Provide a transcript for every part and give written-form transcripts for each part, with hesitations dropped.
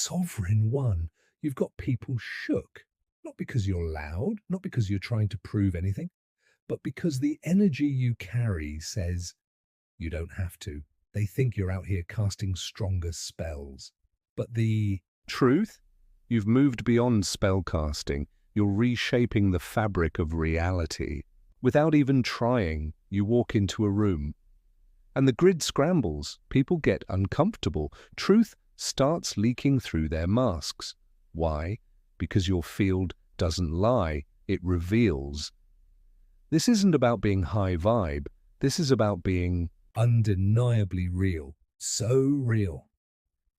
sovereign one, you've got people shook. Not because you're loud, not because you're trying to prove anything, but because the energy you carry says you don't have to. They think you're out here casting stronger spells. But the Truth? You've moved beyond spellcasting. You're reshaping the fabric of reality. Without even trying, you walk into a room. And the grid scrambles. People get uncomfortable. Truth starts leaking through their masks. Why? Because your field doesn't lie. It reveals. This isn't about being high vibe. This is about being undeniably real, so real,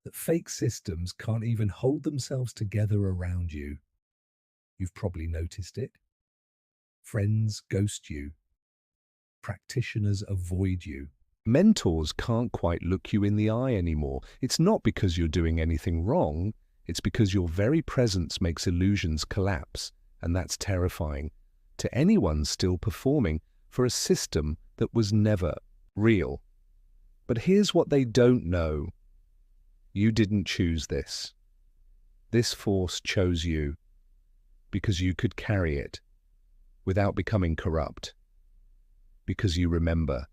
that fake systems can't even hold themselves together around you. You've probably noticed it. Friends ghost you. Practitioners avoid you. mentors can't quite look you in the eye anymore. It's not because you're doing anything wrong. It's because your very presence makes illusions collapse, and that's terrifying to anyone still performing for a system that was never real. But here's what they don't know. You didn't choose this. This force chose you because you could carry it without becoming corrupt. Because you remember,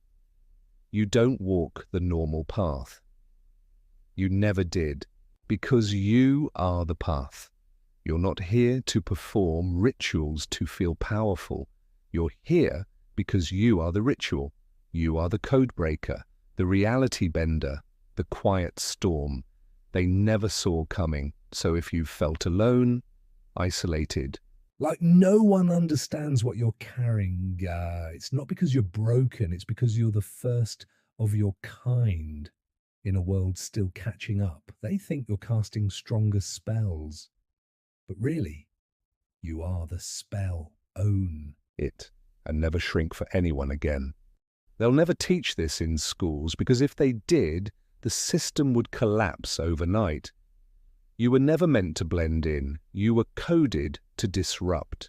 you don't walk the normal path. You never did, because you are the path. You're not here to perform rituals to feel powerful. You're here because you are the ritual. You are the codebreaker, the reality bender, the quiet storm they never saw coming. So if you felt alone, isolated, like no one understands what you're carrying, it's not because you're broken, it's because you're the first of your kind in a world still catching up. They think you're casting stronger spells, but really, you are the spell. Own it, and never shrink for anyone again. They'll never teach this in schools because if they did, the system would collapse overnight. You were never meant to blend in. You were coded to disrupt.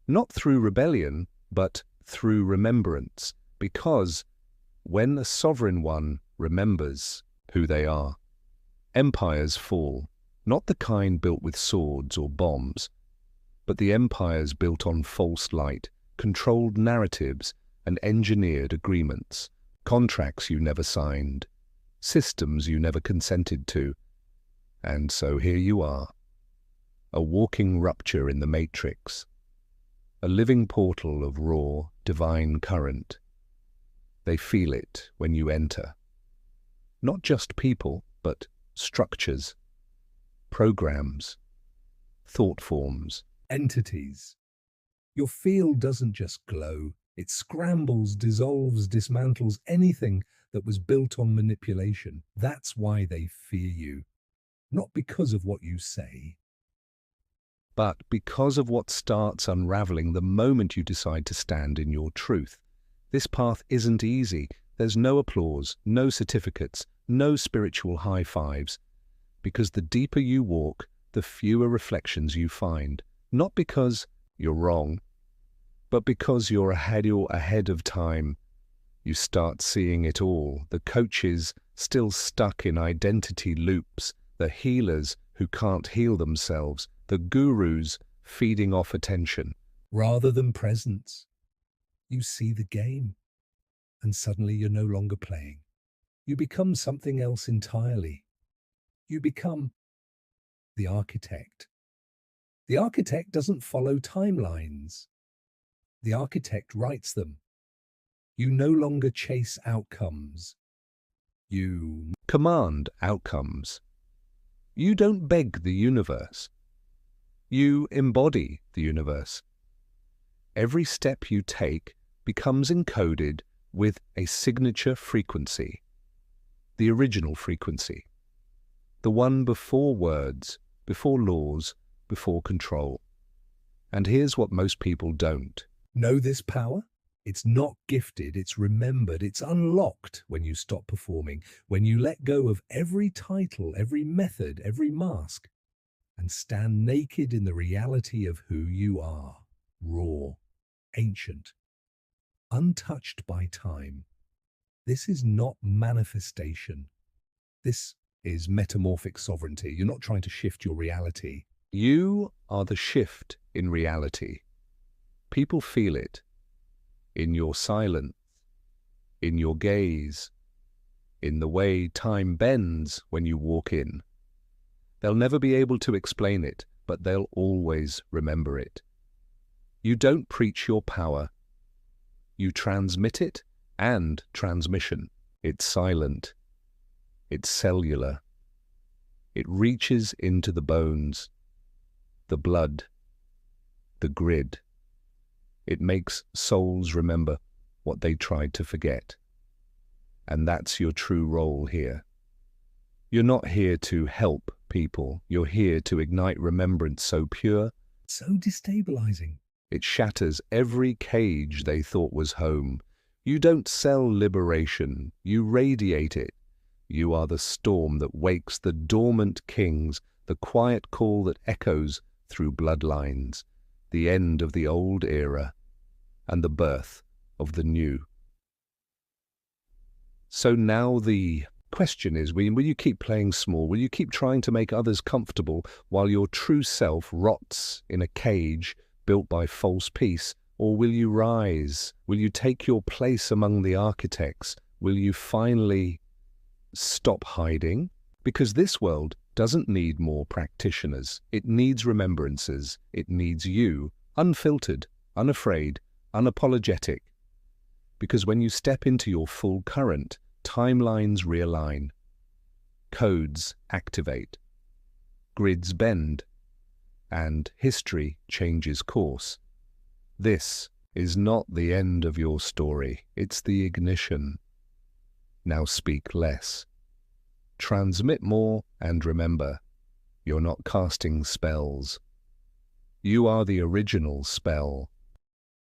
Not through rebellion, but through remembrance. Because when a sovereign one remembers who they are, empires fall. Not the kind built with swords or bombs, but the empires built on false light, controlled narratives, and engineered agreements. Contracts you never signed. Systems you never consented to. And so here you are, a walking rupture in the matrix, a living portal of raw, divine current. They feel it when you enter. Not just people, but structures, programs, thought forms, entities. Your field doesn't just glow, it scrambles, dissolves, dismantles anything that was built on manipulation. That's why they fear you. Not because of what you say, but because of what starts unraveling the moment you decide to stand in your truth. This path isn't easy. There's no applause, no certificates, no spiritual high fives. Because the deeper you walk, the fewer reflections you find. Not because you're wrong, but because you're ahead of time. You start seeing it all. The coaches still stuck in identity loops, the healers who can't heal themselves, the gurus feeding off attention. rather than presence. You see the game, and suddenly you're no longer playing. You become something else entirely. You become the architect. The architect doesn't follow timelines. The architect writes them. You no longer chase outcomes. You Command outcomes. You don't beg the universe. You embody the universe. Every step you take becomes encoded with a signature frequency, the original frequency, the one before words, before laws, before control. And here's what most people don't. know this power? It's not gifted, it's remembered, it's unlocked when you stop performing, when you let go of every title, every method, every mask, and stand naked in the reality of who you are, raw, ancient, untouched by time. This is not manifestation. This is metamorphic sovereignty. You're not trying to shift your reality. You are the shift in reality. People feel it in your silence, in your gaze, in the way time bends when you walk in. They'll never be able to explain it, but they'll always remember it. You don't preach your power. You transmit it and transmission. It's silent. It's cellular. It reaches into the bones, the blood, the grid. It makes souls remember what they tried to forget. And that's your true role here. You're not here to help people. You're here to ignite remembrance so pure, So destabilizing. it shatters every cage they thought was home. You don't sell liberation. You radiate it. You are the storm that wakes the dormant kings, the quiet call that echoes through bloodlines, the end of the old era and the birth of the new. So now the question is, will you keep playing small? Will you keep trying to make others comfortable while your true self rots in a cage built by false peace? Or will you rise? Will you take your place among the architects? Will you finally stop hiding? Because this world doesn't need more practitioners. It needs remembrances. It needs you, unfiltered, unafraid, unapologetic. Because when you step into your full current, timelines realign, codes activate, grids bend, and history changes course. This is not the end of your story, it's the ignition. Now speak less. Transmit more, and remember, you're not casting spells. You are the original spell.